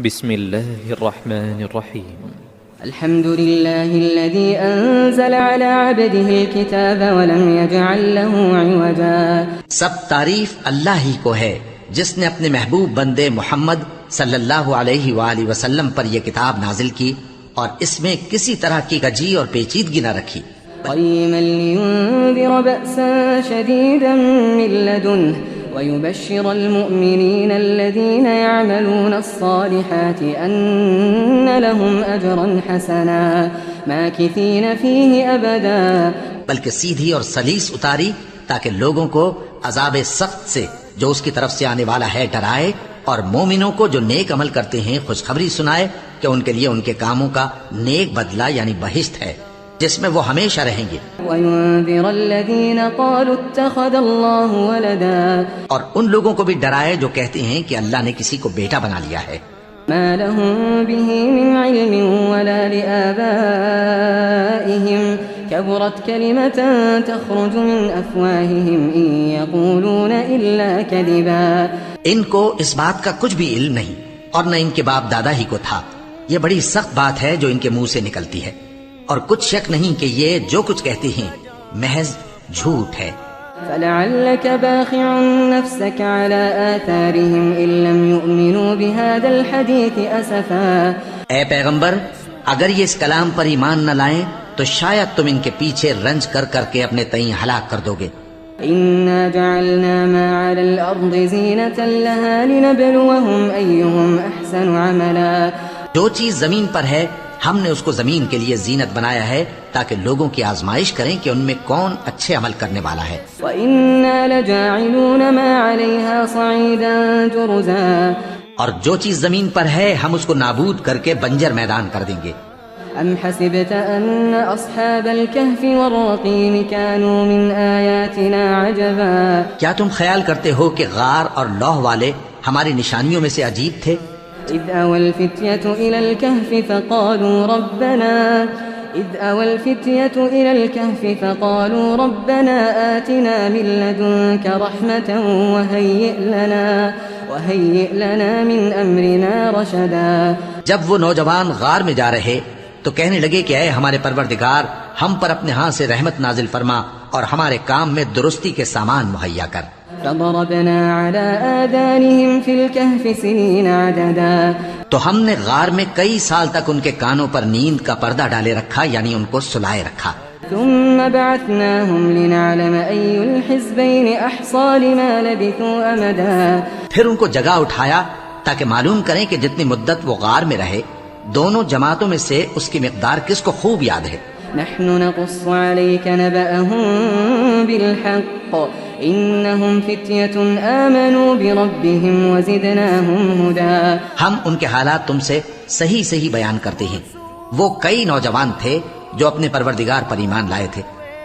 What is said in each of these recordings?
بسم الله الرحمن الرحيم. الحمد لله الذي أنزل على عبده الكتاب ولم يجعل له عوجا. سب تعریف اللہ ہی کو ہے جس نے اپنے محبوب بندے محمد صلی اللہ علیہ وآلہ وسلم پر یہ کتاب نازل کی اور اس میں کسی طرح کی کجی اور پیچیدگی نہ رکھی. قيما لينذر بأسا شديدا من لدنه ويبشر المؤمنين الذين يعملون الصالحات أن لهم أجرا حسنا ماكثين فيه أبدا. بلکہ سیدھی اور سلیس اتاری تاکہ لوگوں کو عذاب سخت سے جو اس کی طرف سے آنے والا ہے ڈرائے، اور مومنوں کو جو نیک عمل کرتے ہیں خوشخبری سنائے کہ ان کے لیے ان کے کاموں کا نیک بدلہ یعنی بہشت ہے جس میں وہ ہمیشہ رہیں گے. وَيُنذِرَ الَّذِينَ قَالُوا اتَّخَذَ اللَّهُ وَلَدًا. اور ان لوگوں کو بھی ڈرائے جو کہتے ہیں کہ اللہ نے کسی کو بیٹا بنا لیا ہے. مَا لَهُم بِهِ مِنْ عِلْمٍ وَلَا لِآبَائِهِمْ كَبُرَتْ كَلِمَةً تَخْرُجُ مِنْ أَفْوَاهِهِمْ إِنْ يَقُولُونَ إِلَّا كَذِبًا. ان کو اس بات کا کچھ بھی علم نہیں اور نہ ان کے باپ دادا ہی کو تھا. یہ بڑی سخت بات ہے جو ان کے منہ سے نکلتی ہے، اور کچھ شک نہیں کہ یہ جو کچھ کہتے ہیں محض جھوٹ ہے. فَلَعَلَّكَ بَاخِعٌ نَفْسَكَ عَلَىٰ آثَارِهِمْ إِن لَّمْ يُؤْمِنُوا بِهَٰذَا الْحَدِيثِ أَسَفًا. اے پیغمبر، اگر یہ اس کلام پر ایمان نہ لائیں تو شاید تم ان کے پیچھے رنج کر کر کے اپنے تئیں ہلاک کر دو گے. إِنَّا جَعَلْنَا مَا عَلَى الْأَرْضِ زِينَةً لَهَا لِنَبْلُوَهُمْ أَيُّهُمْ أَحْسَنُ عَمَلًا. جو چیز زمین پر ہے ہم نے اس کو زمین کے لیے زینت بنایا ہے تاکہ لوگوں کی آزمائش کریں کہ ان میں کون اچھے عمل کرنے والا ہے. وَإِنَّا لَجَاعِلُونَ مَا عَلَيْهَا صَعِيدًا جُرُزًا. اور جو چیز زمین پر ہے ہم اس کو نابود کر کے بنجر میدان کر دیں گے. أَمْ حَسِبْتَ أَنَّ أَصْحَابَ الْكَهْفِ وَالرَّقِيمِ كَانُوا مِنْ آيَاتِنَا عَجَبًا. کیا تم خیال کرتے ہو کہ غار اور لوح والے ہماری نشانیوں میں سے عجیب تھے؟ إِذْ أَوَى الْفِتْيَةُ إِلَى الْكَهْفِ فَقَالُوا رَبَّنَا آتِنَا مِن لَّدُنكَ رَحْمَةً وَهَيِّئْ لَنَا مِنْ أَمْرِنَا رَشَدًا. جب وہ نوجوان غار میں جا رہے تو کہنے لگے کہ اے ہمارے پروردگار، ہم پر اپنے ہاں سے رحمت نازل فرما اور ہمارے کام میں درستی کے سامان مہیا کر. فَضَرَبْنَا عَلَىٰ آذَانِهِمْ فِي الْكَهْفِ سِنِينَ عَدَدًا. تو ہم نے غار میں کئی سال تک ان کے کانوں پر نیند کا پردہ ڈالے رکھا، یعنی ان کو سلائے رکھا. ثُمَّ بَعَثْنَاهُمْ لِنَعْلَمَ أَيُّ الْحِزْبَيْنِ أَحْصَىٰ لِمَا لَبِثُوا أَمَدًا. پھر ان کو جگہ اٹھایا تاکہ معلوم کریں کہ جتنی مدت وہ غار میں رہے دونوں جماعتوں میں سے اس کی مقدار کس کو خوب یاد ہے. نحن نقص عليك نبأهم بالحق إنهم فتية آمنوا بربهم وزدناهم هدى. ہم ان کے حالات تم سے صحیح صحیح بیان کرتے ہیں. وہ کئی نوجوان تھے جو اپنے پروردگار پر ایمان لائے تھے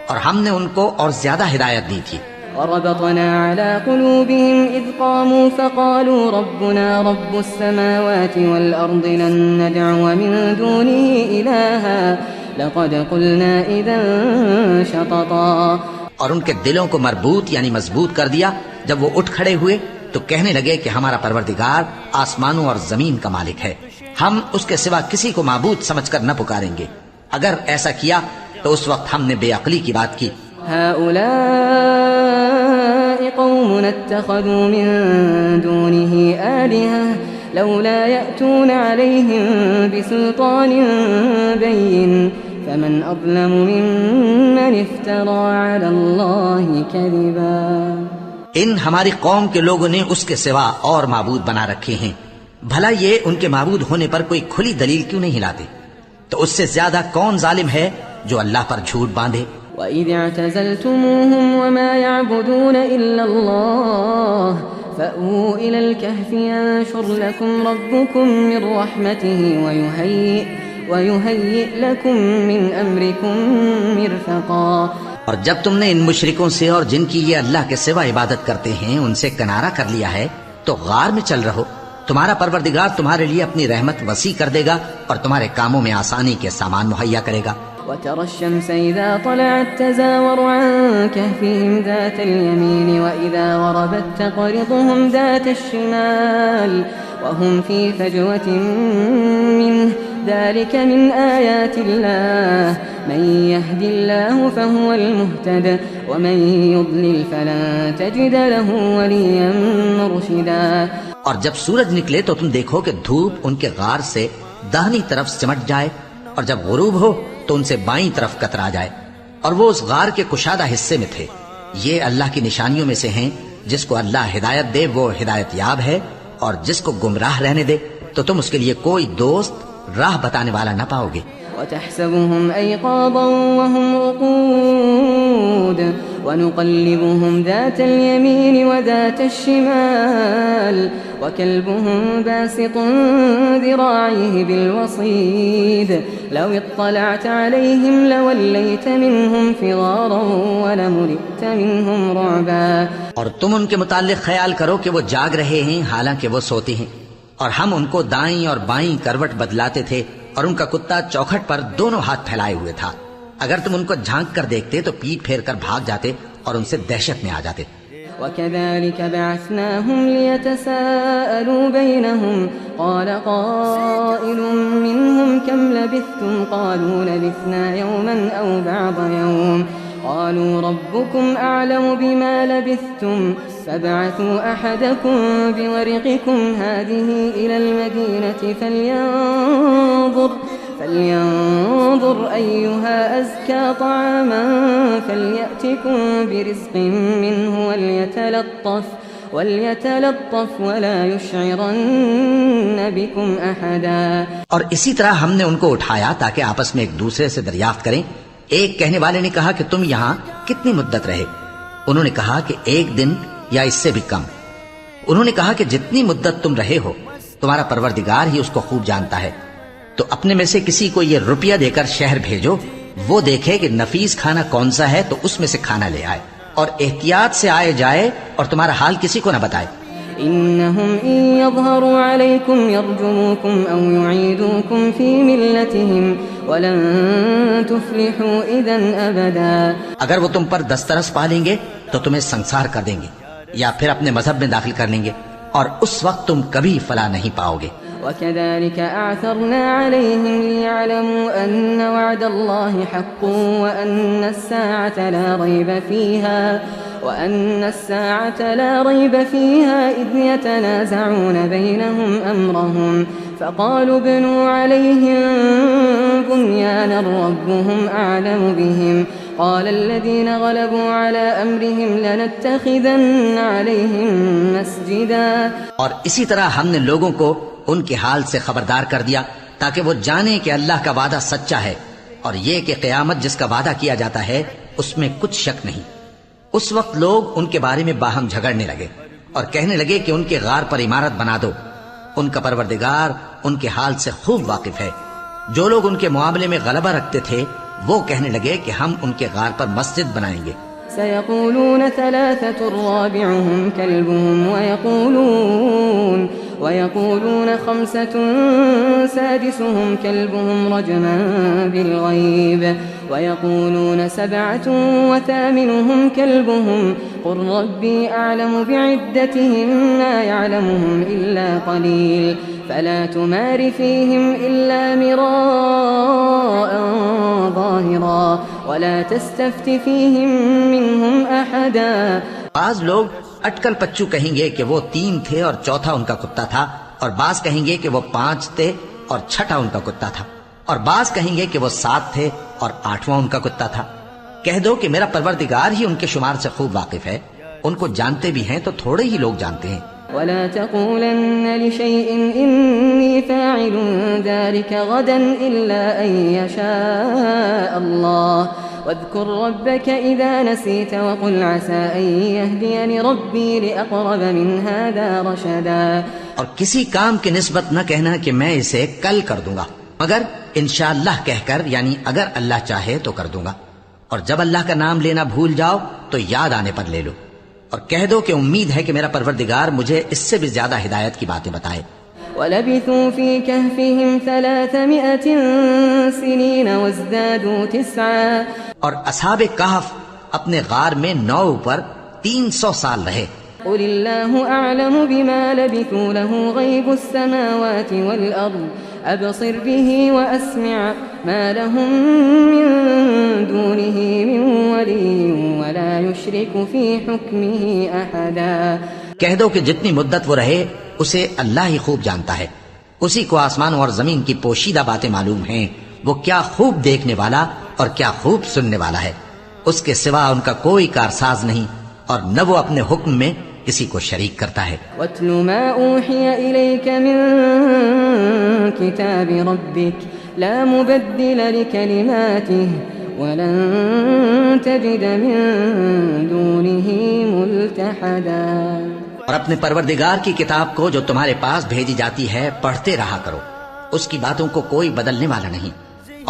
اور ہم نے ان کو اور زیادہ ہدایت دی تھی. وربطنا على قلوبهم إذ قاموا فقالوا ربنا رب السماوات والأرض لن ندعو من دونه إلها لقد قلنا إذا شططا. اور ان کے دلوں کو مربوط یعنی مضبوط کر دیا. جب وہ اٹھ کھڑے ہوئے تو کہنے لگے کہ ہمارا پروردگار آسمانوں اور زمین کا مالک ہے، ہم اس کے سوا کسی کو معبود سمجھ کر نہ پکاریں گے. اگر ایسا کیا تو اس وقت ہم نے بے عقلی کی بات کی. هؤلاء قوم اتخذوا من دونه آلهة لولا يأتون عليهم بسلطان بين فمن أظلم ممن افترى على الله كذبا. ان ہماری قوم کے لوگوں نے اس کے سوا اور معبود بنا رکھے ہیں، بھلا یہ ان کے معبود ہونے پر کوئی کھلی دلیل کیوں نہیں لاتے؟ تو اس سے زیادہ کون ظالم ہے جو اللہ پر جھوٹ باندھے؟ وَإِذِ اعْتَزَلْتُمُوهُمْ وَمَا يَعْبُدُونَ إِلَّا اللَّهَ فَأْوُوا إِلَى الْكَهْفِ يَنشُرْ لَكُمْ رَبُّكُمْ مِنْ رَحْمَتِهِ وَيُهَيِّئْ لَكُمْ مِنْ أَمْرِكُمْ مِرْفَقًا. اور جب تم نے ان مشرکوں سے اور جن کی یہ اللہ کے سوا عبادت کرتے ہیں ان سے کنارہ کر لیا ہے تو غار میں چل رہو، تمہارا پروردگار تمہارے لیے اپنی رحمت وسیع کر دے گا اور تمہارے کاموں میں آسانی کے سامان مہیا کرے گا. وترى الشمس إذا طلعت تزاور عن كهفهم ذات اليمين وإذا غربت تقرضهم ذات الشمال وهم في فجوة منه ذلك من آيات الله من يهد الله فهو المهتد ومن يضلل فلن تجد له وليا مرشدا. اور جب سورج نکلے تو تم دیکھو کہ دھوپ ان کے غار سے داہنی طرف سمٹ جائے، اور جب غروب ہو تو ان سے بائیں طرف کترا جائے، اور وہ اس غار کے کشادہ حصے میں تھے. یہ اللہ کی نشانیوں میں سے ہیں. جس کو اللہ ہدایت دے وہ ہدایت یاب ہے، اور جس کو گمراہ رہنے دے تو تم اس کے لیے کوئی دوست راہ بتانے والا نہ پاؤ گے. وتحسبهم أيقاظا وهم رقود ونقلبهم ذات اليمين وذات الشمال وكلبهم باسط ذراعيه بالوصيد لو اطلعت عليهم لوليت منهم فرارا ولملئت منهم رعبا. اور تم ان کے متعلق خیال کرو کہ وہ جاگ رہے ہیں حالانکہ وہ سوتے ہیں، اور ہم ان کو دائیں اور بائیں کروٹ بدلاتے تھے، اور ان کا کتا چوکھٹ پر دونوں ہاتھ پھیلائے ہوئے تھا. اگر تم ان کو جھانک کر دیکھتے تو پیٹ پھیر کر بھاگ جاتے اور ان سے دہشت میں آ جاتے. وكذلك بعثناهم ليتساءلوا بينهم قال قائل منهم كم لبثتم قالوا لبثنا يوما أو بعض يوم قالوا ربكم أعلم بما لبثتم فابعثوا أحدكم بورقكم هذه إلى المدينة فلينظر أيها أزكى طعاما فليأتكم برزق منه وليتلطف ولا يشعرن بكم أحدا. اور اسی طرح ہم نے ان کو اٹھایا تاکہ آپس میں ایک دوسرے سے دریافت کریں. ایک کہنے والے نے کہا کہ تم یہاں کتنی مدت رہے؟ انہوں نے کہا کہ 1 دن یا اس سے بھی کم. انہوں نے کہا کہ جتنی مدت تم رہے ہو تمہارا پروردگار ہی اس کو خوب جانتا ہے. تو اپنے میں سے کسی کو یہ روپیہ دے کر شہر بھیجو، وہ دیکھے کہ نفیس کھانا کون سا ہے تو اس میں سے کھانا لے آئے، اور احتیاط سے آئے جائے اور تمہارا حال کسی کو نہ بتائے. إنهم إن يظهروا عليكم يرجموكم أو يعيدوكم في ملتهم ولن تفلحوا إذن أبدا. اگر وہ تم پر دسترس پا لیں گے تو تمہیں سنسار کر دیں گے یا پھر اپنے مذہب میں داخل کر لیں گے، اور اس وقت تم کبھی فلاح نہیں پاؤ گے. وكذلك أعثرنا عليهم ليعلموا أن وعد الله حق وأن الساعة لا ريب فيها إذ يتنازعون بينهم أمرهم فقالوا ابنوا عليهم بنيانا ربهم أعلم بهم قال الذين غلبوا على أمرهم لنتخذن عليهم مسجدا. اور اسی طرح ہم نے لوگوں کو ان کے حال سے خبردار کر دیا تاکہ وہ جانیں کہ اللہ کا وعدہ سچا ہے، اور یہ کہ قیامت جس کا وعدہ کیا جاتا ہے اس میں کچھ شک نہیں. اس وقت لوگ ان کے بارے میں باہم جھگڑنے لگے اور کہنے لگے کہ ان کے غار پر عمارت بنا دو. ان کا پروردگار ان کے حال سے خوب واقف ہے. جو لوگ ان کے معاملے میں غلبہ رکھتے تھے وہ کہنے لگے کہ ہم ان کے غار پر مسجد بنائیں گے. سيقولون 3 رابعهم كلبهم ويقولون 5 سادسهم كلبهم رجما بالغيب ويقولون 7 وثامنهم كلبهم قل ربي أعلم بعدتهم ما يعلمهم إلا قليل فلا تمار فيهم إلا مراء ظاهرا ولا تستفت فيهم منهم أحدا. بعض لوگ اٹکل پچو کہیں گے کہ وہ 3 تھے اور چوتھا ان کا کتا تھا، اور بعض کہیں گے کہ وہ 5 تھے اور چھٹا ان کا کتا تھا، اور بعض کہیں گے کہ وہ 7 تھے اور 8واں ان کا کتا تھا. کہہ دو کہ میرا پروردگار ہی ان کے شمار سے خوب واقف ہے. ان کو جانتے بھی ہیں تو تھوڑے ہی لوگ جانتے ہیں. ولا تقولن لشيء إني فاعل ذلك غدا إلا أن يشاء الله واذكر ربك إذا نسيت وقل عسى أن يهديني ربي لأقرب من هذا رشدا. اور کسی کام کی نسبت نہ کہنا کہ میں اسے کل کر دوں گا، مگر انشاءاللہ کہہ کر، یعنی اگر اللہ چاہے تو کر دوں گا. اور جب اللہ کا نام لینا بھول جاؤ تو یاد آنے پر لے لو، اور کہہ دو کہ امید ہے کہ میرا پروردگار مجھے اس سے بھی زیادہ ہدایت کی باتیں بتائے. وَلَبِثُوا فِي كَهْفِهِمْ 300 سِنِينَ وَازْدَادُوا 9. اور اصحاب کہف اپنے غار میں 9 پر 300 سال رہے قل الله أعلم بما لبثوا له غيب السماوات والأرض أبصر به وأسمع ما لهم من دونه من ولي ولا يشرك في حكمه أحدا. کہہ دو کہ جتنی مدت وہ رہے اسے اللہ ہی خوب جانتا ہے. اسی کو آسمانوں اور زمین کی پوشیدہ باتیں معلوم ہیں. وہ کیا خوب دیکھنے والا اور کیا خوب سننے والا ہے. اس کے سوا ان کا کوئی کارساز نہیں اور نہ وہ اپنے حکم میں کسی کو شریک کرتا ہے. وَاتْلُ مَا أُوحِيَ إِلَيْكَ مِن كِتَابِ رَبِّكَ لَا مُبَدِّلَ لِكَلِمَاتِهِ وَلَن تَجِدَ مِن دُونِهِ مُلْتَحَدًا. اور اپنے پروردگار کی کتاب کو جو تمہارے پاس بھیجی جاتی ہے پڑھتے رہا کرو. اس کی باتوں کو کوئی بدلنے والا نہیں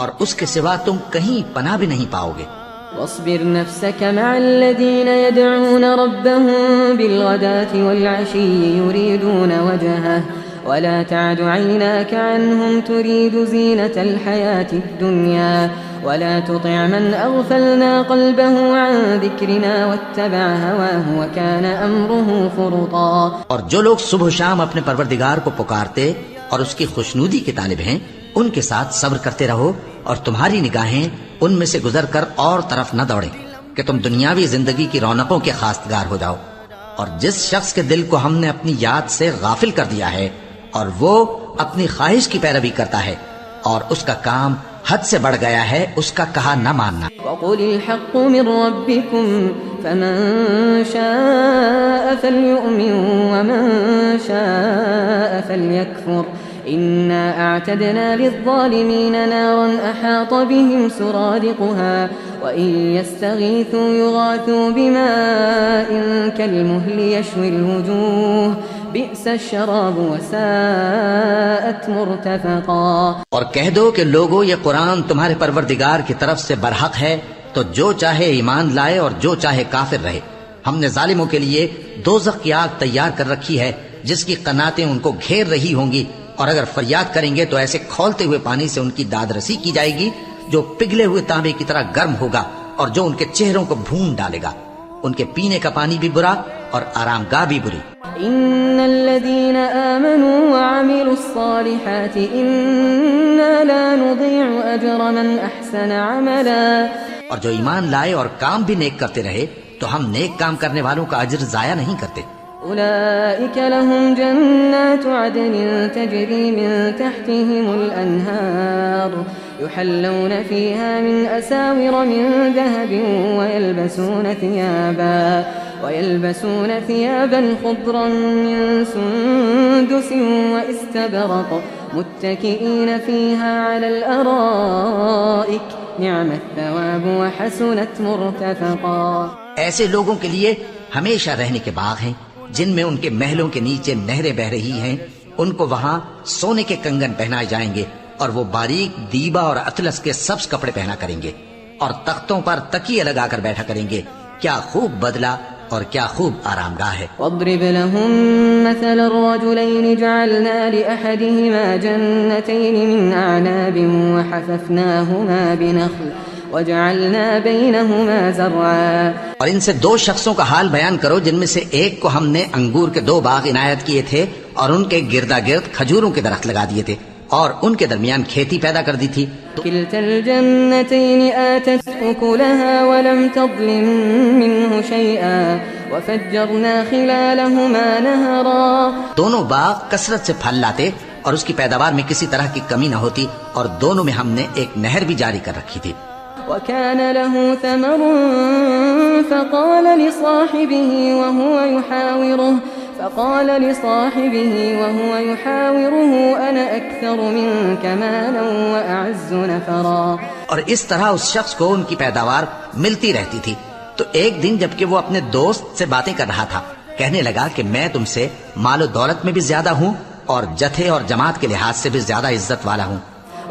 اور اس کے سوا تم کہیں پناہ بھی نہیں پاؤ گے. واصبر نفسك مع الذين يدعون ربهم بالغداة والعشي يريدون وجهه ولا تعد عيناك عنهم تريد زينة الحياة الدنيا ولا تطع من أغفلنا قلبه عن ذكرنا واتبع هواه وكان أمره فرطا. اور جو لوگ صبح و شام اپنے پروردگار کو پکارتے اور اس کی خوشنودی کے طالب ہیں ان کے ساتھ صبر کرتے رہو اور تمہاری نگاہیں ان میں سے گزر کر اور طرف نہ دوڑیں کہ تم دنیاوی زندگی کی رونقوں کے خواستگار ہو جاؤ. اور جس شخص کے دل کو ہم نے اپنی یاد سے غافل کر دیا ہے اور وہ اپنی خواہش کی پیروی کرتا ہے اور اس کا کام حد سے بڑھ گیا ہے اس کا کہا نہ ماننا. وَقُلِ الْحَقُّ مِنْ رَبِّكُمْ فَمَنْ شَاءَ فَلْيُؤْمِنْ وَمَنْ شَاءَ فَلْيَكْفُرْ إِنَّا أَعْتَدْنَا لِلظَّالِمِينَ نَارًا أَحَاطَ بِهِمْ سُرَادِقُهَا وَإِنْ يَسْتَغِيثُوا يُغَاثُوا بِمَاءٍ كَالْمُهْلِ يَشْوِي الْوُجُوهَ بِئْسَ الشَّرَابُ وَسَاءَتْ مُرْتَفَقًا. اور کہہ دو کہ لوگو یہ قرآن تمہارے پروردگار کی طرف سے برحق ہے تو جو چاہے ایمان لائے اور جو چاہے کافر رہے. ہم نے ظالموں کے لیے دوزخ کی آگ تیار کر رکھی ہے جس کی قناتیں ان کو گھیر رہی ہوں گی اور اگر فریاد کریں گے تو ایسے کھولتے ہوئے پانی سے ان کی داد رسی کی جائے گی جو پگھلے ہوئے تانبے کی طرح گرم ہوگا اور جو ان کے چہروں کو بھون ڈالے گا. ان کے پینے کا پانی بھی برا اور آرام گاہ بھی بری. إن الذين آمنوا وعملوا الصالحات إنا لا نضيع أجر من أحسن عملا. اور جو ایمان لائے اور کام بھی نیک کرتے رہے تو ہم نیک کام کرنے والوں کا اجر ضائع نہیں کرتے. أولئك لهم جنات عدن تجري من تحتهم الأنهار يحلون فيها من أساور من ذهب ويلبسون ثيابا خضرا من سندس واستبرق متكئين فيها على الأرائك نعم الثواب وحسنت مرتفقا. ایسے لوگوں کے لیے ہمیشہ رہنے کے باغ ہیں جن میں ان کے محلوں کے نیچے نہریں بہ رہی ہیں. ان کو وہاں سونے کے کنگن پہنائے جائیں گے اور وہ باریک دیبا اور اطلس کے سبز کپڑے پہنا کریں گے اور تختوں پر تکیے لگا کر بیٹھا کریں گے. کیا خوب بدلہ اور کیا خوب آرام گاہ ہے. واضرب لهم مثل الرجلين جعلنا لأحدهما جنتين من أعناب وحففناهما بنخل وجعلنا بينهما زرعا. اور ان سے دو شخصوں کا حال بیان کرو جن میں سے ایک کو ہم نے انگور کے 2 باغ عنایت کیے تھے اور ان کے گردا گرد کھجوروں کے درخت لگا دیے تھے اور ان کے درمیان کھیتی پیدا کر دی تھی. كلتا الجنتين آتت أكلها ولم تظلم منه شيئا وفجرنا خلالهما نهرا. دونوں باغ کثرت سے پھل لاتے اور اس کی پیداوار میں کسی طرح کی کمی نہ ہوتی اور دونوں میں ہم نے ایک نہر بھی جاری کر رکھی تھی. وكان له ثمر فقال لصاحبه وهو يحاوره أنا أكثر منك مالا وأعز نفرا. اور اس طرح اس شخص کو ان کی پیداوار ملتی رہتی تھی. تو ایک دن جبکہ وہ اپنے دوست سے باتیں کر رہا تھا کہنے لگا کہ میں تم سے مال و دولت میں بھی زیادہ ہوں اور جتھے اور جماعت کے لحاظ سے بھی زیادہ عزت والا ہوں.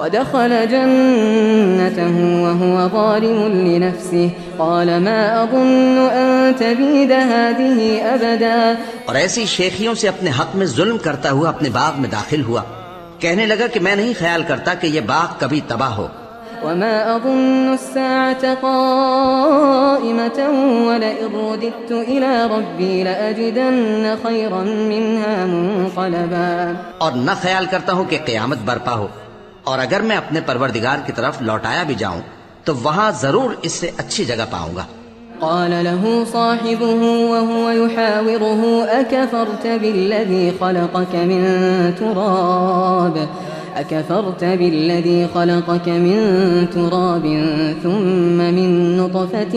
ودخل جنته وهو ظالم لنفسه قال ما أظن أن تبيد هذه أبدا. اور ایسی شیخیوں سے اپنے حق میں ظلم کرتا ہوا اپنے باغ میں داخل ہوا. کہنے لگا کہ میں نہیں خیال کرتا کہ یہ باغ کبھی تباہ ہو. وما أظن الساعة قائمة ولئن رددت إلى ربي لأجدن خيرا منها منقلبا. اور نہ خیال کرتا ہوں کہ قیامت برپا ہو، اور اگر میں اپنے پروردگار کی طرف لوٹایا بھی جاؤں تو وہاں ضرور اس سے اچھی جگہ پاؤں گا. قال له صاحبه وهو يحاوره أكفرت بالذي خلقك من تراب ثم من نطفة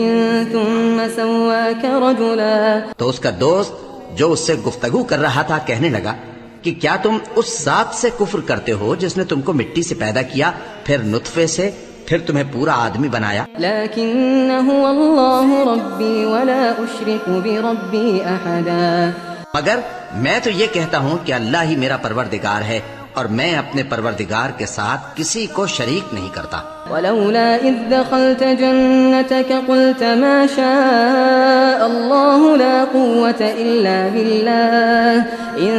ثم سواك رجلا. تو اس کا دوست جو اس سے گفتگو کر رہا تھا کہنے لگا کہ کیا تم اس ذات سے کفر کرتے ہو جس نے تم کو مٹی سے پیدا کیا، پھر نطفے سے، پھر تمہیں پورا آدمی بنایا. لیکن هو اللہ ربی ولا اشرک بربی احدا. مگر میں تو یہ کہتا ہوں کہ اللہ ہی میرا پروردگار ہے اور میں اپنے پروردگار کے ساتھ کسی کو شریک نہیں کرتا. ولولا اذ دخلت جنتك قلت ما شاء الله لا قوة الا بالله ان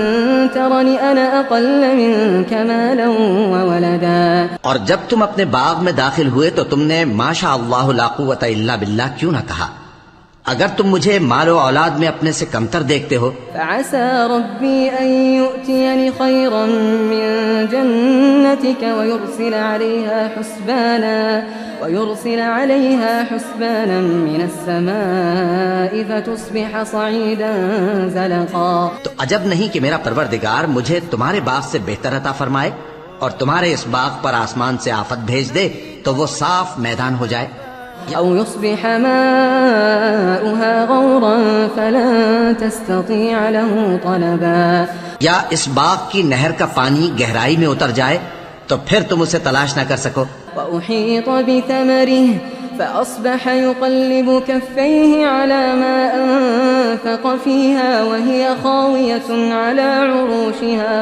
ترني انا اقل منك مالا وولدا. اور جب تم اپنے باغ میں داخل ہوئے تو تم نے ما شاء اللہ لا قوت الا باللہ کیوں نہ کہا؟ اگر تم مجھے مال و اولاد میں اپنے سے کمتر دیکھتے ہو. فعسى ربي أن يؤتيني خيرا من جنتك ويرسل عليها حسبانا من السماء فتصبح صعيدا زلقا. تو عجب نہیں کہ میرا پروردگار مجھے تمہارے باغ سے بہتر عطا فرمائے اور تمہارے اس باغ پر آسمان سے آفت بھیج دے تو وہ صاف میدان ہو جائے. أو يصبح ماؤها غورا فلن تستطيع له طلبا. یا اس باغ کی نہر کا پانی گہرائی میں اتر جائے تو پھر تم اسے تلاش نہ کر سکو. وأحيط بثمره فأصبح يقلب كفيه على ما أنفق فيها وهي خاوية على عروشها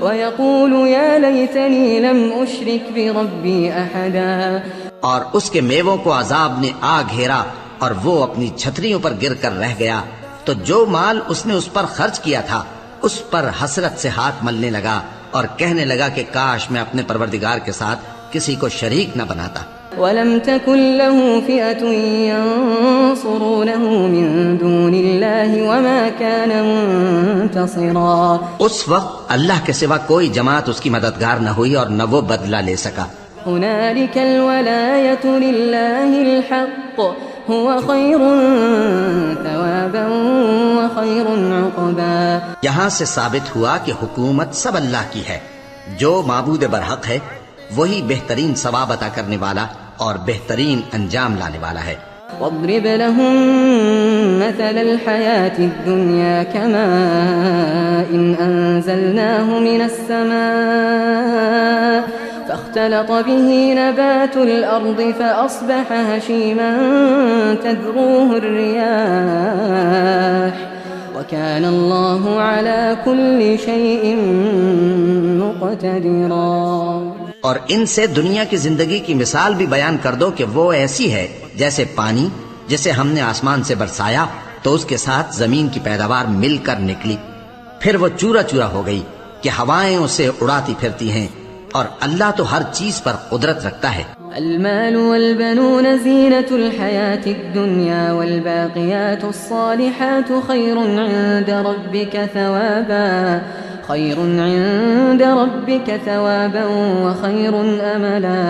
ويقول يا ليتني لم أشرك بربي أحدا. اور اس کے میووں کو عذاب نے آ گھیرا اور وہ اپنی چھتریوں پر گر کر رہ گیا، تو جو مال اس نے اس پر خرچ کیا تھا اس پر حسرت سے ہاتھ ملنے لگا اور کہنے لگا کہ کاش میں اپنے پروردگار کے ساتھ کسی کو شریک نہ بناتا. ولم تكن له فئة ينصرونه من دون الله وما كان منتصرا. اس وقت اللہ کے سوا کوئی جماعت اس کی مددگار نہ ہوئی اور نہ وہ بدلہ لے سکا. هنالك الولاية لله الحق هو خير ثوابا وخير عقبا. یہاں سے ثابت ہوا کہ حکومت سب اللہ کی ہے، جو معبود برحق ہے وہی بہترین ثواب عطا کرنے والا اور بہترین انجام لانے والا ہے. واضرب لهم مثل الحياة الدنيا كماء أنزلناه من السماء فاختلط به نبات الأرض فأصبح هشيما تذروه الرياح وكان الله على كل شيء مقتدرا. اور ان سے دنیا کی زندگی کی مثال بھی بیان کر دو کہ وہ ایسی ہے جیسے پانی جسے ہم نے آسمان سے برسایا تو اس کے ساتھ زمین کی پیداوار مل کر نکلی، پھر وہ چورا چورا ہو گئی کہ ہوائیں اسے اڑاتی پھرتی ہیں، اور اللہ تو ہر چیز پر قدرت رکھتا ہے. المال والبنون زينة الحياة الدنيا والباقيات الصالحات خير عند ربك ثوابا وخير أملا.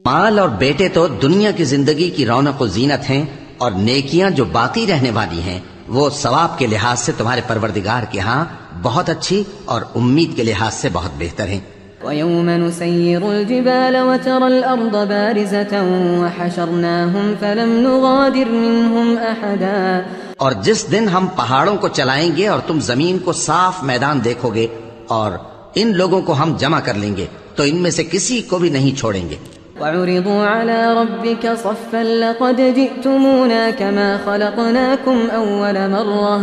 مال اور بیٹے تو دنیا کی زندگی کی رونق و زینت ہیں، اور نیکیاں جو باقی رہنے والی ہیں وہ ثواب کے لحاظ سے تمہارے پروردگار کے ہاں بہت اچھی اور امید کے لحاظ سے بہت بہتر ہیں. ويوم نسير الجبال وترى الأرض بارزة وحشرناهم فلم نغادر منهم أحدا. اور جس دن ہم پہاڑوں کو چلائیں گے اور تم زمین کو صاف میدان دیکھو گے اور ان لوگوں کو ہم جمع کر لیں گے تو ان میں سے کسی کو بھی نہیں چھوڑیں گے. وعرضوا على ربك صفا لقد جئتمونا كما خلقناكم أول مرة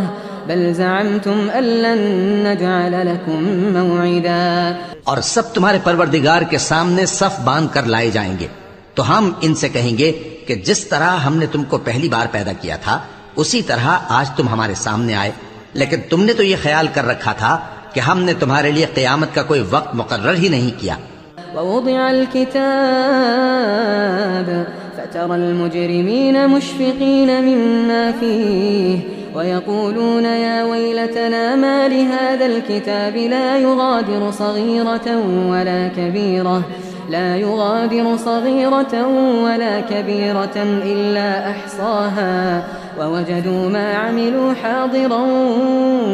بل زعمتم أن لن نجعل لكم موعدا. اور سب تمہارے پروردگار کے سامنے صف باندھ کر لائے جائیں گے تو ہم ان سے کہیں گے کہ جس طرح ہم نے تم کو پہلی بار پیدا کیا تھا اسی طرح آج تم ہمارے سامنے آئے، لیکن تم نے تو یہ خیال کر رکھا تھا کہ ہم نے تمہارے لیے قیامت کا کوئی وقت مقرر ہی نہیں کیا. ووضع الكتاب فترى المجرمين مشفقين مما فيه ويقولون يا ويلتنا ما لهذا الكتاب لا يغادر صغيرة ولا كبيرة إلا أحصاها ووجدوا ما عملوا حاضرا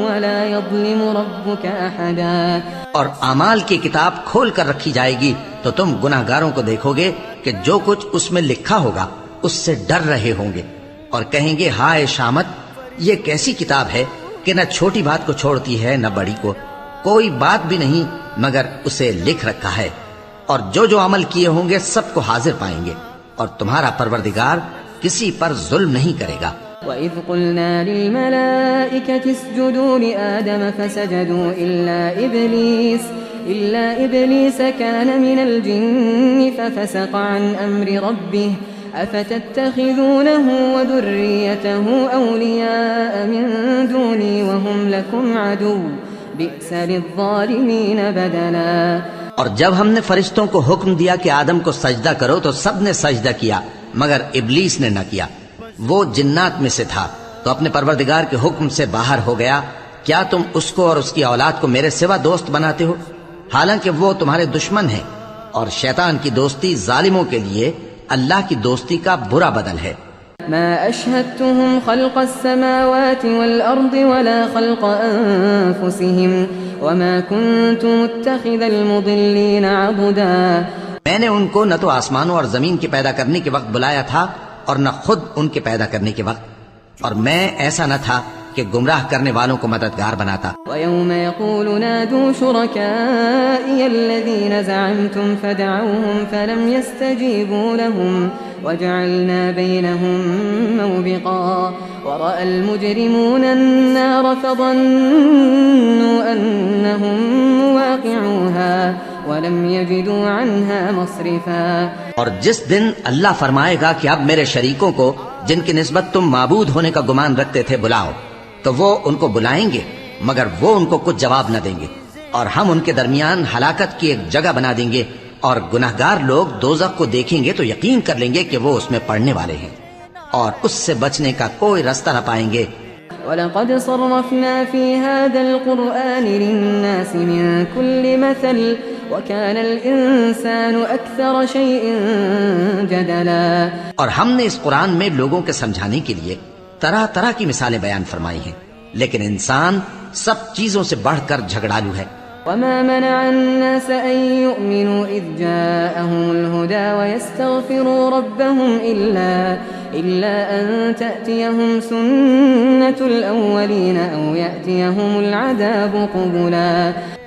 ولا يظلم ربك أحدا. اور اعمال کی کتاب کھول کر رکھی جائے گی تو تم گناہگاروں کو دیکھو گے کہ جو کچھ اس میں لکھا ہوگا اس سے ڈر رہے ہوں گے اور کہیں گے ہائے شامت، یہ کیسی کتاب ہے کہ نہ چھوٹی بات کو چھوڑتی ہے نہ بڑی کو، کوئی بات بھی نہیں مگر اسے لکھ رکھا ہے، اور جو عمل کیے ہوں گے سب کو حاضر پائیں گے، اور تمہارا پروردگار کسی پر ظلم نہیں کرے گا. وَإِذْ قُلْنَا لِلْمَلَائِكَةِ اسْجُدُوا لِآدَمَ فَسَجَدُوا إِلَّا إِبْلِيسَ كَانَ مِنَ الْجِنِّ فَفَسَقَ عَنْ أَمْرِ رَبِّهِ أَفَتَتَّخِذُونَهُ وَذُرِّيَّتَهُ أَوْلِيَاءَ مِن دُونِي وَهُمْ لَكُمْ عَدُوٌّ بِئْسَ لِلظَّالِمِينَ بَدَلًا. اور جب ہم نے فرشتوں کو حکم دیا کہ آدم کو سجدہ کرو تو سب نے سجدہ کیا مگر ابلیس نے نہ کیا، وہ جنات میں سے تھا تو اپنے پروردگار کے حکم سے باہر ہو گیا. کیا تم اس کو اور اس کی اولاد کو میرے سوا دوست بناتے ہو حالانکہ وہ تمہارے دشمن ہیں، اور شیطان کی دوستی ظالموں کے لیے اللہ کی دوستی کا برا بدل ہے. ما أشهدتهم خلق السماوات والأرض ولا خلق أنفسهم وما كنت متخذ المضلين عضدا. میں نے ان کو نہ تو آسمانوں اور زمین کے پیدا کرنے کے وقت بلایا تھا اور نہ خود ان کے پیدا کرنے کے وقت، اور میں ایسا نہ تھا کہ گمراہ کرنے والوں کو مددگار بناتا. وَيَوْمَ يَقُولُ نَادُوا شُرَكَائِيَ الَّذِينَ زَعَمْتُمْ فَدَعَوْهُمْ فَلَمْ يَسْتَجِيبُوا لَهُمْ وَجَعَلْنَا بَيْنَهُمْ مَوْبِقًا وَرَأَى الْمُجْرِمُونَ النَّارَ فَظَنُّوا أَنَّهُمْ مُوَاقِعُوهَا وَلَمْ يَجِدُوا عَنْهَا مَصْرِفًا. اور جس دن اللہ فرمائے گا کہ اب میرے شریکوں کو جن کی نسبت تم معبود ہونے کا گمان رکھتے تھے بلاؤ، تو وہ ان کو بلائیں گے مگر وہ ان کو کچھ جواب نہ دیں گے، اور ہم ان کے درمیان ہلاکت کی ایک جگہ بنا دیں گے، اور گناہگار لوگ دوزخ کو دیکھیں گے تو یقین کر لیں گے کہ وہ اس میں پڑنے والے ہیں اور اس سے بچنے کا کوئی راستہ نہ پائیں گے. وَلَقَدْ صَرَّفْنَا فِي هَذَا الْقُرْآنِ لِلنَّاسِ مِنْ كُلِّ مَثَلٍ وَكَانَ الْإِنسَانُ أَكْثَرَ شَيْءٍ جَدَلًا. اور ہم نے اس قرآن میں لوگوں کے سمجھانے کے لیے طرح طرح کی مثالیں بیان فرمائی ہیں، لیکن انسان سب چیزوں سے بڑھ کر جھگڑالو ہے. وَمَا مَنَعَ النَّاسَ أَن يُؤْمِنُوا إِذْ جَاءَهُمُ الْهُدَى وَيَسْتَغْفِرُوا رَبَّهُمْ إِلَّا أَن تَأْتِيَهُمْ سُنَّةُ الْأَوَّلِينَ أَوْ يَأْتِيَهُمُ الْعَذَابُ قُبُلًا.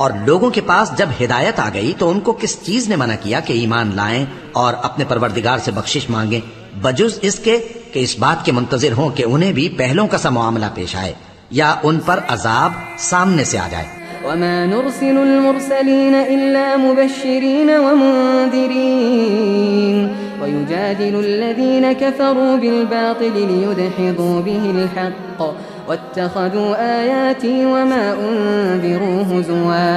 اور لوگوں کے پاس جب ہدایت آ گئی تو ان کو کس چیز نے منع کیا کہ ایمان لائیں اور اپنے پروردگار سے بخشش مانگیں، بجز اس کے کہ اس بات کے منتظر ہوں کہ انہیں بھی پہلوں کا سا معاملہ پیش آئے یا ان پر عذاب سامنے سے آ جائے. وَمَا نُرْسِلُ الْمُرْسَلِينَ إِلَّا مُبَشِّرِينَ وَمُنذِرِينَ وَيُجَادِلُ الَّذِينَ كَفَرُوا بِالْبَاطِلِ لِيُدْحِضُوا بِهِ الْحَقَّ وَاتَّخَذُوا آيَاتِي وَمَا أُنذِرُوا هُزُوًا.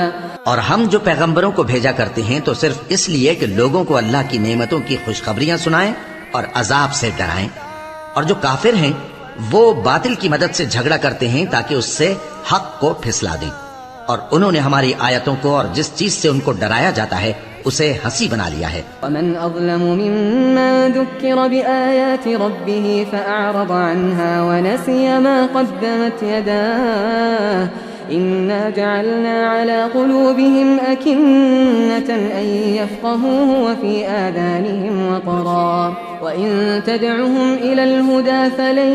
اور ہم جو پیغمبروں کو بھیجا کرتے ہیں تو صرف اس لیے کہ لوگوں کو اللہ کی نعمتوں کی خوشخبریاں سنائیں اور عذاب سے ڈرائیں، اور جو کافر ہیں وہ باطل کی مدد سے جھگڑا کرتے ہیں تاکہ اس سے حق کو پھسلا دیں، اور انہوں نے ہماری آیتوں کو اور جس چیز سے ان کو ڈرایا جاتا ہے اسے ہنسی بنا لیا ہے. وَمَنْ أَظْلَمُ مِمَّنْ ذُكِّرَ بِآيَاتِ رَبِّهِ فَأَعْرَضَ عَنْهَا وَنَسِيَ مَا قَدَّمَتْ يَدَاهُ إِنَّا جَعَلْنَا عَلَى قُلُوبِهِمْ أَكِنَّةً أَن يَفْقَهُوهُ وَفِي آذَانِهِمْ وَقْرًا وَإِن تَدْعُهُمْ إِلَى الْهُدَى فَلَن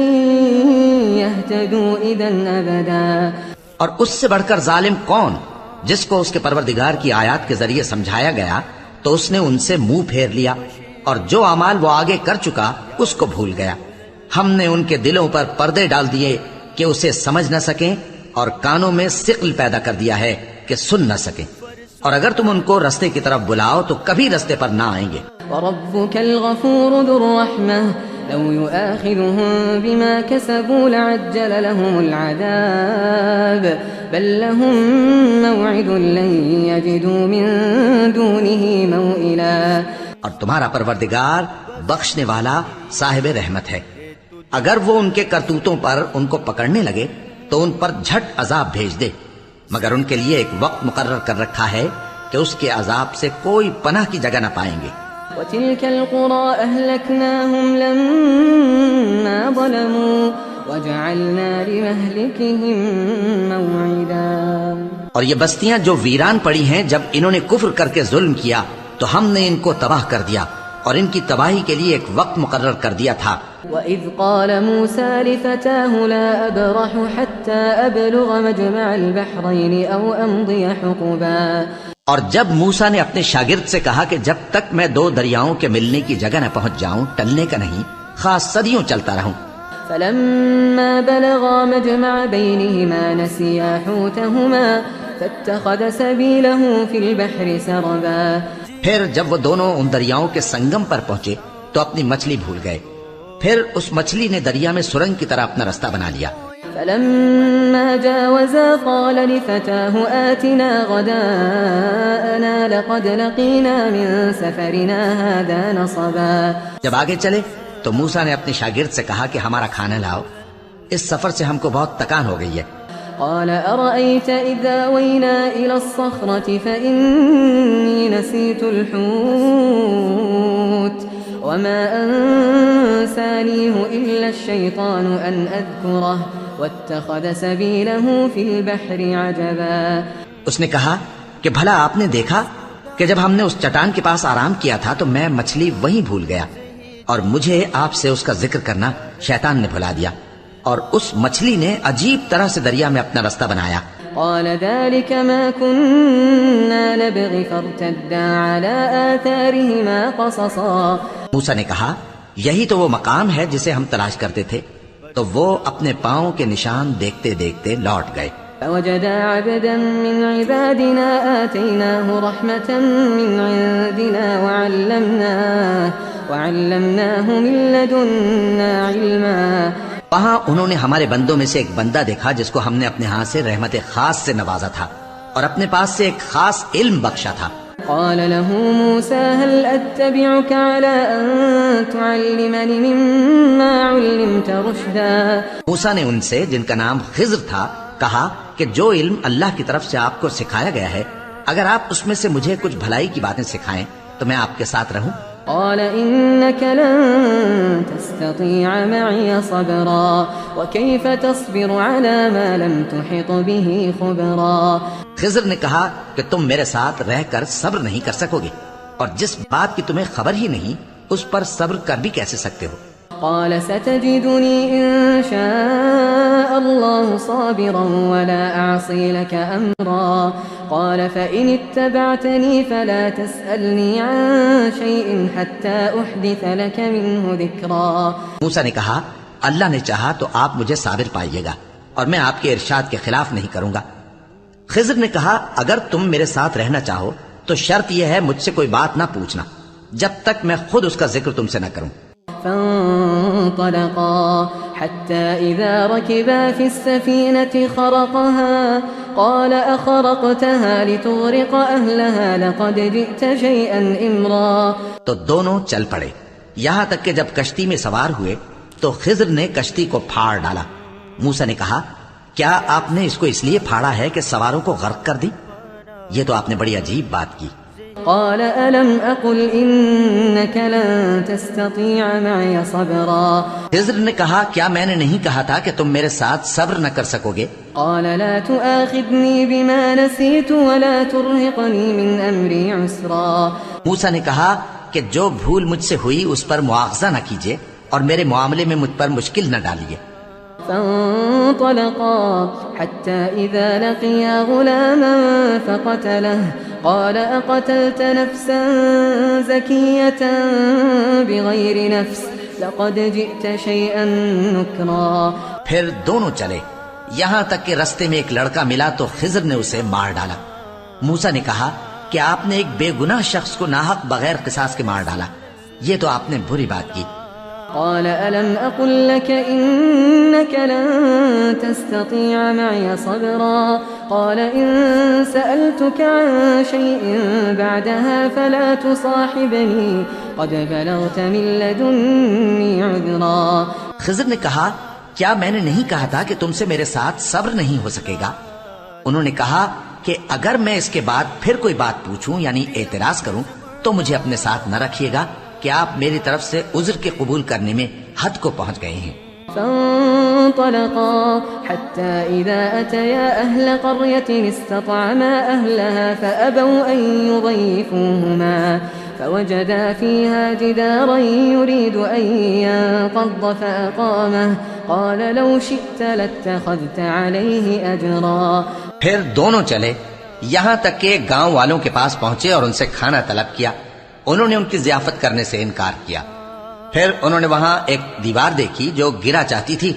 يَهْتَدُوا إِذًا أَبَدًا. اور اس سے بڑھ کر ظالم کون جس کو اس کے پروردگار کی آیات کے ذریعے سمجھایا گیا تو اس نے ان سے منہ پھیر لیا، اور جو اعمال وہ آگے کر چکا اس کو بھول گیا. ہم نے ان کے دلوں پر پردے ڈال دیے کہ اسے سمجھ نہ سکیں، اور کانوں میں ثقل پیدا کر دیا ہے کہ سن نہ سکیں، اور اگر تم ان کو رستے کی طرف بلاؤ تو کبھی رستے پر نہ آئیں گے. وَرَبُّكَ الْغَفُورُ ذُو الرَّحْمَةِ لو يؤاخذهم بما كسبوا لعجل لهم العذاب بل لهم موعد لن يجدوا من دونه موئلا. اور تمہارا پروردگار بخشنے والا صاحب رحمت ہے. اگر وہ ان کے کرتوتوں پر ان کو پکڑنے لگے تو ان پر جھٹ عذاب بھیج دے، مگر ان کے لیے ایک وقت مقرر کر رکھا ہے کہ اس کے عذاب سے کوئی پناہ کی جگہ نہ پائیں گے. وَتِلْكَ الْقُرَىٰ أَهْلَكْنَاهُمْ لَمَّا ظَلَمُوا وَجَعَلْنَا لِمَهْلِكِهِمْ مَوْعِدًا. اور یہ بستیاں جو ویران پڑی ہیں، جب انہوں نے کفر کر کے ظلم کیا تو ہم نے ان کو تباہ کر دیا اور ان کی تباہی کے لیے ایک وقت مقرر کر دیا تھا. وَإِذْ قَالَ مُوسَىٰ لِفَتَاهُ لَا أَبْرَحُ حَتَّىٰ أَبْلُغَ مَجْمَعَ الْبَحْرَيْنِ أَوْ أَمْضِيَ حُقُبًا. اور جب موسیٰ نے اپنے شاگرد سے کہا کہ جب تک میں دو دریاؤں کے ملنے کی جگہ نہ پہنچ جاؤں ٹلنے کا نہیں، خاص صدیوں چلتا رہوں. فَلَمَّا بَلَغَا مَجْمَعَ بَيْنِهِمَا نَسِيَا حُوتَهُمَا فَاتَّخَذَ سَبِيلَهُ فِي الْبَحْرِ سَرَبًا. پھر جب وہ دونوں ان دریاؤں کے سنگم پر پہنچے تو اپنی مچھلی بھول گئے. پھر اس مچھلی نے دریا میں سرنگ کی طرح اپنا رستہ بنا لیا. فلما جاوزا قال لفتاه آتنا غداءنا لقد لقينا من سفرنا هذا نصبا. جب آگے چلے تو موسیٰ نے اپنے شاگرد سے کہا کہ ہمارا کھانا لاؤ، اس سفر سے ہم کو بہت تکان ہو گئی ہے. قال أرأيت إذا وينا إلى الصخرة فإني نسيت الحوت وما أنسانيه إلا الشيطان أن أذكره واتخذ سبيله في البحر عجبا. اس نے کہا کہ بھلا آپ نے دیکھا کہ جب ہم نے اس چٹان کے پاس آرام کیا تھا تو میں مچھلی وہیں بھول گیا اور مجھے آپ سے اس کا ذکر کرنا شیطان نے بھلا دیا اور اس مچھلی نے عجیب طرح سے دریا میں اپنا رستہ بنایا. قال ذلك ما كنا نبغي فارتدا على آثارهما قصصا. موسیٰ نے کہا یہی تو وہ مقام ہے جسے ہم تلاش کرتے تھے. تو وہ اپنے پاؤں کے نشان دیکھتے دیکھتے لوٹ گئے. فوجدا عبدا من عبادنا آتيناه رحمة من عندنا وعلمناه من لدنا علما. وہاں انہوں نے ہمارے بندوں میں سے ایک بندہ دیکھا جس کو ہم نے اپنے ہاں سے رحمت خاص سے نوازا تھا اور اپنے پاس سے ایک خاص علم بخشا تھا. قال له موسى هل أتبعك على أن تعلمني مما علمت رشدا. موسیٰ نے ان سے جن کا نام خضر تھا کہا کہ جو علم اللہ کی طرف سے آپ کو سکھایا گیا ہے اگر آپ اس میں سے مجھے کچھ بھلائی کی باتیں سکھائیں تو میں آپ کے ساتھ رہوں. قال إنك لن تستطيع معي صبرا وكيف تصبر على ما لم تحط به خبرا. خضر نے کہا کہ تم میرے ساتھ رہ کر صبر نہیں کر سکو گے اور جس بات کی تمہیں خبر ہی نہیں اس پر صبر کر بھی کیسے سکتے ہو. قال ستجدني إن شاء الله صابرا ولا أعصي لك أمرا. قال فإن اتبعتني فلا تسألني عن شيء حتى أحدث لك منه ذكرا. موسیٰ نے کہا اللہ نے چاہا تو آپ مجھے صابر پائیے گا اور میں آپ کے ارشاد کے خلاف نہیں کروں گا. خضر نے کہا اگر تم میرے ساتھ رہنا چاہو تو شرط یہ ہے مجھ سے کوئی بات نہ پوچھنا جب تک میں خود اس کا ذکر تم سے نہ کروں. فانطلقا حتى إذا ركبا في السفينة خرقها قال أخرقتها لتغرق أهلها لقد جئت شيئا إمرا. تو دونوں چل پڑے یہاں تک کہ جب کشتی میں سوار ہوئے تو خضر نے کشتی کو پھاڑ ڈالا. موسیٰ نے کہا کیا آپ نے اس کو اس لیے پھاڑا ہے کہ سواروں کو غرق کر دی؟ یہ تو آپ نے بڑی عجیب بات کی. قال ألم أقل إنك لن تستطيع معي صبرا. خضر نے کہا کیا میں نے نہیں کہا تھا کہ تم میرے ساتھ صبر نہ کر سکو گے؟ قال لا تؤاخذني بما نسيت ولا ترهقني من أمري عسرا. موسیٰ نے کہا کہ جو بھول مجھ سے ہوئی اس پر مواخذہ نہ کیجیے اور میرے معاملے میں مجھ پر مشکل نہ ڈالیے. فانطلقا حتى إذا لقيا غلاما فقتله قال أقتلت نفسا زكية بغير نفس لقد جئت شيئا نكرا. پھر دونوں چلے یہاں تک کہ رستے میں ایک لڑکا ملا تو خضر نے اسے مار ڈالا. موسیٰ نے کہا کہ آپ نے ایک بے گناہ شخص کو ناحق بغیر قصاص کے مار ڈالا، یہ تو آپ نے بری بات کی. قال ألم أقل لك إنك لن تستطيع معي صبرا قال إن سألتك عن شيء بعدها فلا تصاحبني قد بلغت من لدني عذرا. خضر نے کہا کیا میں نے نہیں کہا تھا کہ تم سے میرے ساتھ صبر نہیں ہو سکے گا؟ انہوں نے کہا کہ اگر میں اس کے بعد پھر کوئی بات پوچھوں یعنی اعتراض کروں تو مجھے اپنے ساتھ نہ رکھیے گا کہ آپ میری طرف سے عذر کے قبول کرنے میں حد کو پہنچ گئے ہیں. فانطلقا حتى إذا أتيا أهل قرية استطعما أهلها فأبوا أن يضيفوهما فوجدا فيها جدارا يريد أن ينقض فأقامه قال لو شئت لاتخذت عليه أجرا. پھر دونوں چلے یہاں تک کہ گاؤں والوں کے پاس پہنچے اور ان سے کھانا طلب کیا. انہوں نے ان کی ضیافت کرنے سے انکار کیا. پھر انہوں نے وہاں ایک دیوار دیکھی جو گرا چاہتی تھی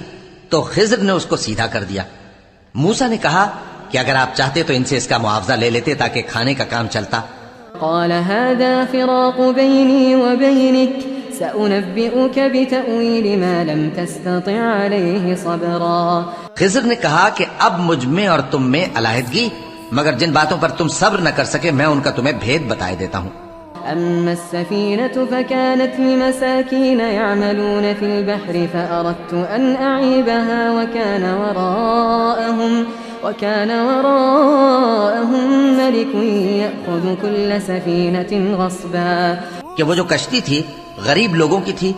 تو خضر نے اس کو سیدھا کر دیا. موسیٰ نے کہا کہ اگر آپ چاہتے تو ان سے اس کا معاوضہ لے لیتے تاکہ کھانے کا کام چلتا. قال هذا فراق بيني وبينك سأنبئك بتأويل ما لم تستطع عليه صبرا. خضر نے کہا کہ اب مجھ میں اور تم میں علیحدگی مگر جن باتوں پر تم صبر نہ کر سکے میں ان کا تمہیں بھید بتائے دیتا ہوں. أما السفينة فكانت لمساكين يعملون في البحر فأردت أن أعيبها وكان وراءهم ملك يأخذ كل سفينة غصبا. کہ وہ جو کشتی تھی غریب لوگوں کی تھی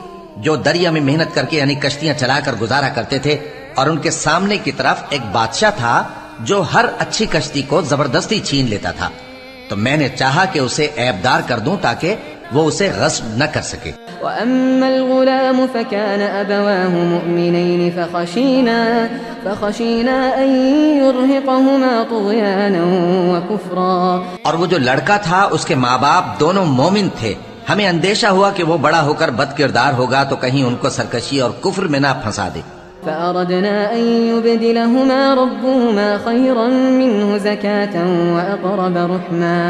جو دریا میں محنت کر کے یعنی کشتیاں چلا کر گزارا کرتے تھے اور ان کے سامنے کی طرف ایک بادشاہ تھا جو ہر اچھی کشتی کو زبردستی چھین لیتا تھا. تو میں نے چاہا کہ اسے عیبدار کر دوں تاکہ وہ اسے غصب نہ کر سکے. وَأَمَّا الْغُلَامُ فَكَانَ أَبَوَاهُ مُؤْمِنَيْنِ فَخَشِينَا أَن يُرْهِقَهُمَا طُغْيَانًا وَكُفْرًا. اور وہ جو لڑکا تھا اس کے ماں باپ دونوں مومن تھے. ہمیں اندیشہ ہوا کہ وہ بڑا ہو کر بد کردار ہوگا تو کہیں ان کو سرکشی اور کفر میں نہ پھنسا دے. فأردنا أن يبدلهما ربهما خيرا منه زكاة وأقرب رحما.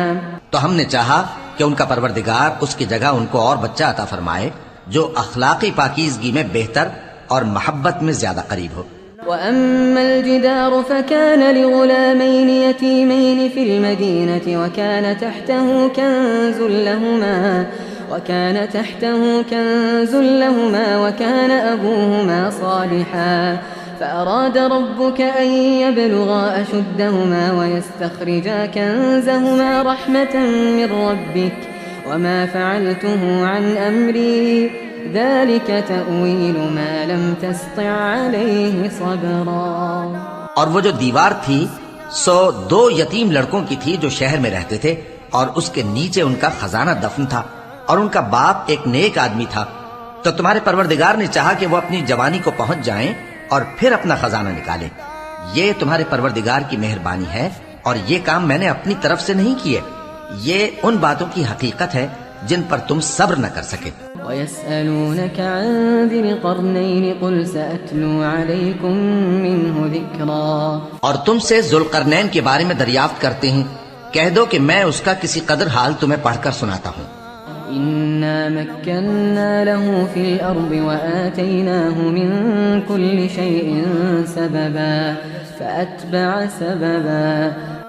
تو ہم نے چاہا کہ ان کا پروردگار اس کی جگہ ان کو اور بچہ عطا فرمائے جو اخلاقی پاکیزگی میں بہتر اور محبت میں زیادہ قریب ہو. وأما الجدار فكان لغلامين يتيمين في المدينة وكان تحته كنز لهما وكان أبوهما صالحا فأراد ربك أن يبلغا أشدهما ويستخرجا كنزهما رحمة من ربك وما فعلته عن أمري ذلك تأويل ما لم تستطع عليه صبرا. اور وہ جو دیوار تھی سو 2 یتیم لڑکوں کی تھی جو شہر میں رہتے تھے اور اس کے نیچے ان کا خزانہ دفن تھا اور ان کا باپ ایک نیک آدمی تھا. تو تمہارے پروردگار نے چاہا کہ وہ اپنی جوانی کو پہنچ جائیں اور پھر اپنا خزانہ نکالیں. یہ تمہارے پروردگار کی مہربانی ہے اور یہ کام میں نے اپنی طرف سے نہیں کیے. یہ ان باتوں کی حقیقت ہے جن پر تم صبر نہ کر سکے. وَيَسْأَلُونَكَ عَنْ ذِي الْقَرْنَيْنِ قُلْ سَأَتْلُو عَلَيْكُمْ مِنْهُ ذِكْرًا. اور تم سے ذوالقرنین کے بارے میں دریافت کرتے ہیں کہہ دو کہ میں اس کا کسی قدر حال تمہیں پڑھ کر سناتا ہوں. إِنَّا مَكَّنَّا لَهُ فِي الْأَرْضِ وَآتَيْنَاهُ مِنْ كُلِّ شَيْءٍ سَبَبًا فَأَتْبَعَ سَبَبًا.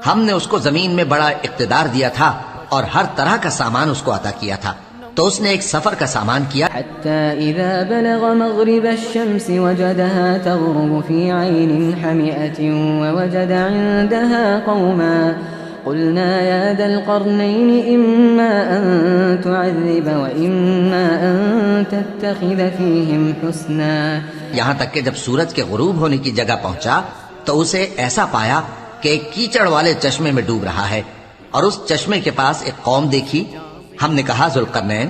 ہم نے اس کو زمین میں بڑا اقتدار دیا تھا اور ہر طرح کا سامان اس کو عطا کیا تھا تو اس نے ایک سفر کا سامان کیا. حتى إذا بلغ مغرب الشمس وجدها تغرب في عين حمئة ووجد عندها قوما قلنا يا ذا القرنين إما أن تعذب وإما أن تتخذ فيهم حسنا. یہاں تک کہ جب سورج کے غروب ہونے کی جگہ پہنچا تو اسے ایسا پایا کہ ایک کیچڑ والے چشمے میں ڈوب رہا ہے اور اس چشمے کے پاس ایک قوم دیکھی. ہم نے کہا ذوالقرنین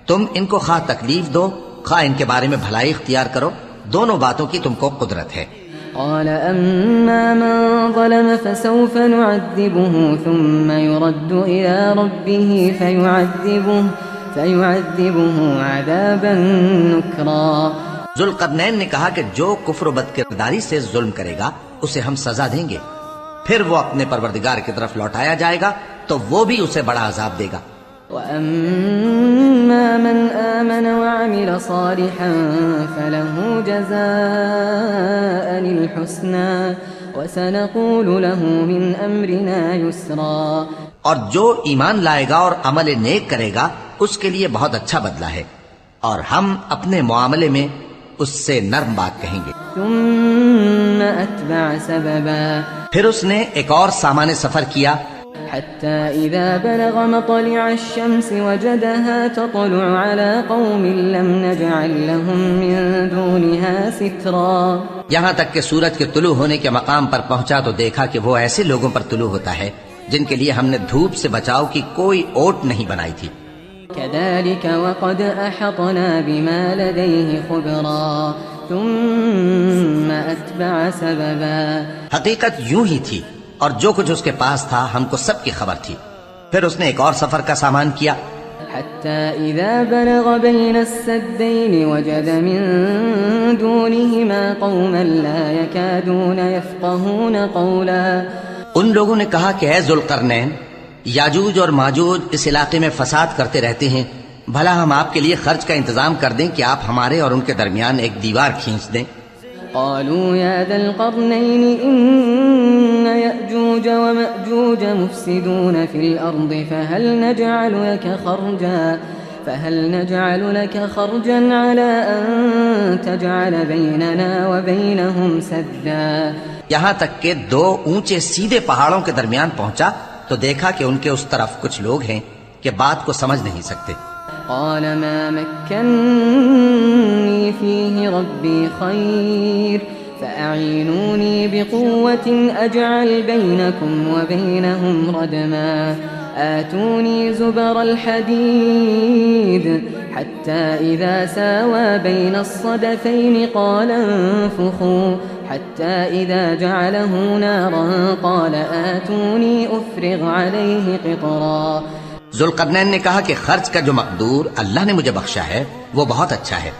تم ان کو خواہ تکلیف دو خواہ ان کے بارے میں بھلائی اختیار کرو دونوں باتوں کی تم کو قدرت ہے. قال أما من ظلم فسوف نعذبه ثم يرد إلى ربه فيعذبه عذابا نكرا. ذوالقرنین نے کہا کہ جو کفر و بد کرداری سے ظلم کرے گا اسے ہم سزا دیں گے پھر وہ اپنے پروردگار کی طرف لوٹایا جائے گا تو وہ بھی اسے بڑا عذاب دے گا. وَأَمَّا فأما من آمن وعمل صالحا فله جزاء الحسنى وسنقول له من أمرنا يسرا. اور جو ایمان لائے گا اور عمل نیک کرے گا اس کے لیے بہت اچھا بدلہ ہے، اور ہم اپنے معاملے میں اس سے نرم بات کہیں گے. ثم أتبع سببا پھر اس نے ایک اور سامان سفر کیا، حتى إذا بلغ مطلع الشمس وجدها تطلع على قوم لم نجعل لهم من دونها سترا. یہاں تک کہ سورج کے طلوع ہونے کے مقام پر پہنچا تو دیکھا کہ وہ ایسے لوگوں پر طلوع ہوتا ہے جن کے لیے ہم نے دھوپ سے بچاؤ کی کوئی اوٹ نہیں بنائی تھی. كذلك وقد أحطنا بما لديه خبرا ثم أتبع سببا. حقیقت یوں ہی تھی، اور جو کچھ اس کے پاس تھا ہم کو سب کی خبر تھی. پھر اس نے ایک اور سفر کا سامان کیا، حتى إذا بلغ بين السدين وجد من دونهما قوما لا يكادون يفقهون قولا. ان لوگوں نے کہا کہ اے ذوالقرنین، یاجوج اور ماجوج اس علاقے میں فساد کرتے رہتے ہیں، بھلا ہم آپ کے لیے خرچ کا انتظام کر دیں کہ آپ ہمارے اور ان کے درمیان ایک دیوار کھینچ دیں. قالوا يا ذا القرنين إن يأجوج ومأجوج مفسدون في الأرض فهل نجعل لك خرجا على أن تجعل بيننا وبينهم سدا. یہاں تک کہ دو اونچے سیدھے پہاڑوں کے درمیان پہنچا تو دیکھا کہ ان کے اس طرف کچھ لوگ ہیں کہ بات کو سمجھ نہیں سکتے. قال ما مكنني فيه ربي خير فأعينوني بقوة أجعل بينكم وبينهم ردما. آتوني زبر الحديد حتى إذا ساوى بين الصدفين قال انفخوا حتى إذا جعله نارا قال آتوني أفرغ عليه قطرا. ذوالقرنین نے کہا کہ خرچ کا جو مقدور اللہ نے مجھے بخشا ہے وہ بہت اچھا ہے،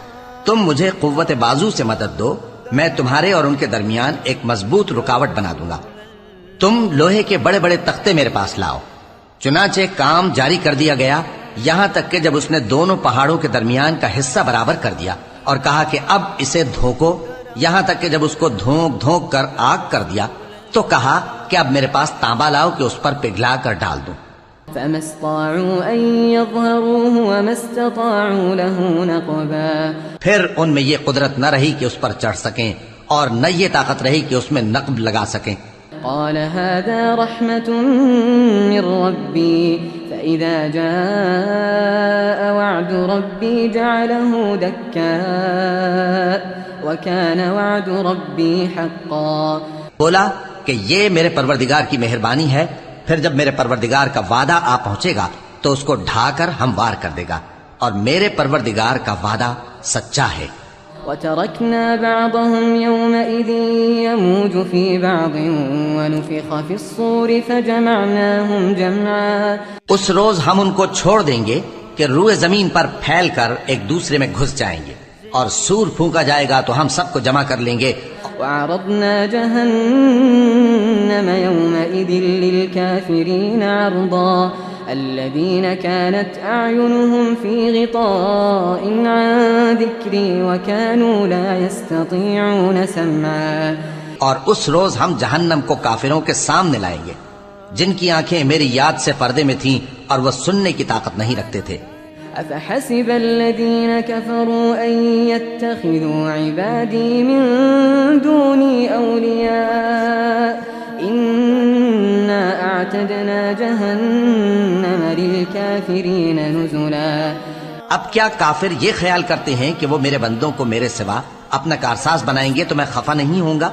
تم مجھے قوت بازو سے مدد دو، میں تمہارے اور ان کے درمیان ایک مضبوط رکاوٹ بنا دوں گا. تم لوہے کے بڑے بڑے تختے میرے پاس لاؤ. چنانچہ کام جاری کر دیا گیا، یہاں تک کہ جب اس نے دونوں پہاڑوں کے درمیان کا حصہ برابر کر دیا اور کہا کہ اب اسے دھوکو، یہاں تک کہ جب اس کو دھونک دھونک کر آگ کر دیا تو کہا کہ اب میرے پاس تانبا لاؤ کہ اس پر پگھلا کر ڈال دوں. فما استطاعوا أن يظهروه وما استطاعوا له نقبا. پھر ان میں یہ قدرت نہ رہی کہ اس پر چڑھ سکیں اور نہ یہ طاقت رہی کہ اس میں نقب لگا سکیں. قال هذا رحمة من ربي فإذا جاء وعد ربي جعله دكاء وكان وعد ربي حقا. بولا کہ یہ میرے پروردگار کی مہربانی ہے، پھر جب میرے پروردگار کا وعدہ آ پہنچے گا تو اس کو ڈھا کر ہموار کر دے گا، اور میرے پروردگار کا وعدہ سچا ہے. وتركنا بعضهم يومئذ يموج في بعض ونفخ في الصور فجمعناهم جمعا. اس روز ہم ان کو چھوڑ دیں گے کہ روئے زمین پر پھیل کر ایک دوسرے میں گھس جائیں گے، اور سور پھونکا جائے گا تو ہم سب کو جمع کر لیں گے. وعرضنا جهنم يومئذ للكافرين عرضا الذين كانت أعينهم في غطاء عن ذكري وكانوا لا يستطيعون سمعا. اور اس روز ہم جہنم کو کافروں کے سامنے لائیں گے جن کی آنکھیں میری یاد سے پردے میں تھیں اور وہ سننے کی طاقت نہیں رکھتے تھے. أفحسب الذين كفروا أن يتخذوا عبادي من دوني أولياء إنا أعتدنا جهنم للكافرين نزلا. اب کیا کافر یہ خیال کرتے ہیں کہ وہ میرے بندوں کو میرے سوا اپنا کارساز بنائیں گے تو میں خفا نہیں ہوں گا؟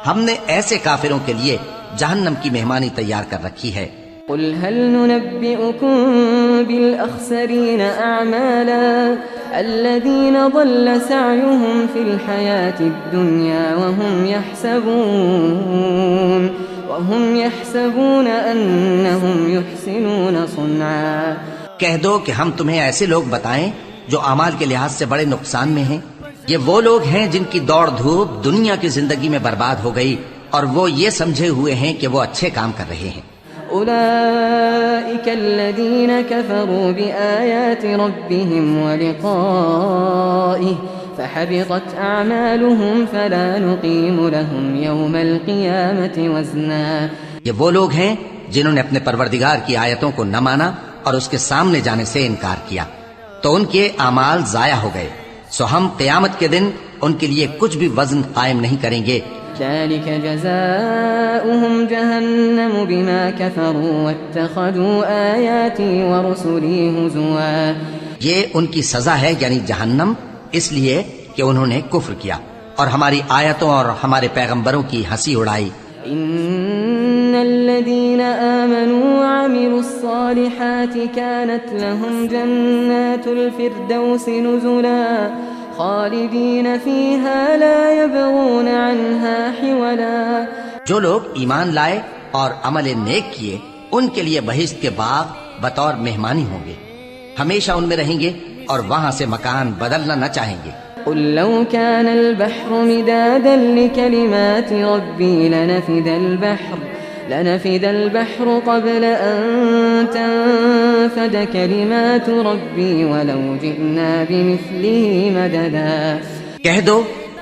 ہم نے ایسے کافروں کے لیے جہنم کی مہمانی تیار کر رکھی ہے. قل هل ننبئكم بالأخسرين أعمالا الذين ضل سعيهم في الحياة الدنيا وهم يحسبون أنهم يحسنون صنعا. کہہ دو کہ ہم تمہیں ایسے لوگ بتائیں جو اعمال کے لحاظ سے بڑے نقصان میں ہیں. یہ وہ لوگ ہیں جن کی دوڑ دھوپ دنیا کی زندگی میں برباد ہو گئی اور وہ یہ سمجھے ہوئے ہیں کہ وہ اچھے کام کر رہے ہیں. أولئك الذين كفروا بآيات ربهم ولقائه فحبطت أعمالهم فلا نقيم لهم يوم القيامة وزنا. یہ وہ لوگ ہیں جنہوں نے اپنے پروردگار کی آیتوں کو نہ مانا اور اس کے سامنے جانے سے انکار کیا، تو ان کے اعمال ضائع ہو گئے، سو ہم قیامت کے دن ان کے لیے کچھ بھی وزن قائم نہیں کریں گے. ذلك جزاؤهم جهنم بما كفروا واتخذوا آياتي ورسلي هزوا. یہ ان کی سزا ہے، یعنی جہنم، اس لیے کہ انہوں نے کفر کیا اور ہماری آیتوں اور ہمارے پیغمبروں کی ہنسی اڑائی. إن الذين آمنوا وعملوا الصالحات كانت لهم جنات الفردوس نزلا خالدين فيها لا يبغون عنها حولا. جو لوگ ایمان لائے اور عمل نیک کیے ان کے لیے بہشت کے باغ بطور مہمانی ہوں گے، ہمیشہ ان میں رہیں گے اور وہاں سے مکان بدلنا نہ چاہیں گے. قل لو كان البحر مدادا لكلمات ربي لنفد البحر قبل أن تنفد كلمات ربي ولو جئنا بمثله مددا. کہہ دو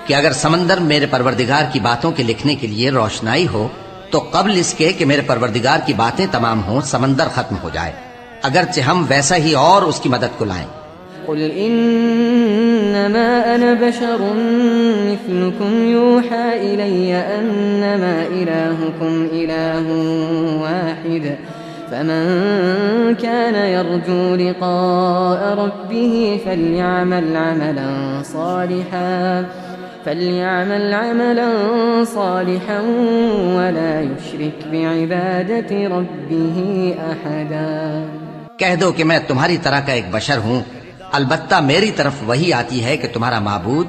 کہ اگر سمندر میرے پروردگار کی باتوں کے لکھنے کے لیے روشنائی ہو تو قبل اس کے کہ میرے پروردگار کی باتیں تمام ہوں سمندر ختم ہو جائے، اگرچہ ہم ویسا ہی اور اس کی مدد کو لائیں. قل إنما أنا بشر مثلكم يوحى إلي أنما إلهكم إله واحد فمن كان يرجو لقاء ربه فليعمل عملا صالحا ولا يشرك بعبادة ربه أحدا. کہہ دو کہ میں تمہاری طرح کا ایک بشر ہوں، البتہ میری طرف وہی آتی ہے کہ تمہارا معبود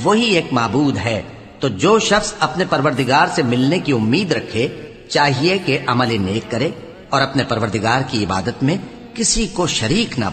وہی ایک معبود ہے، تو جو شخص اپنے پروردگار سے ملنے کی امید رکھے چاہیے کہ عمل نیک کرے اور اپنے پروردگار کی عبادت میں کسی کو شریک نہ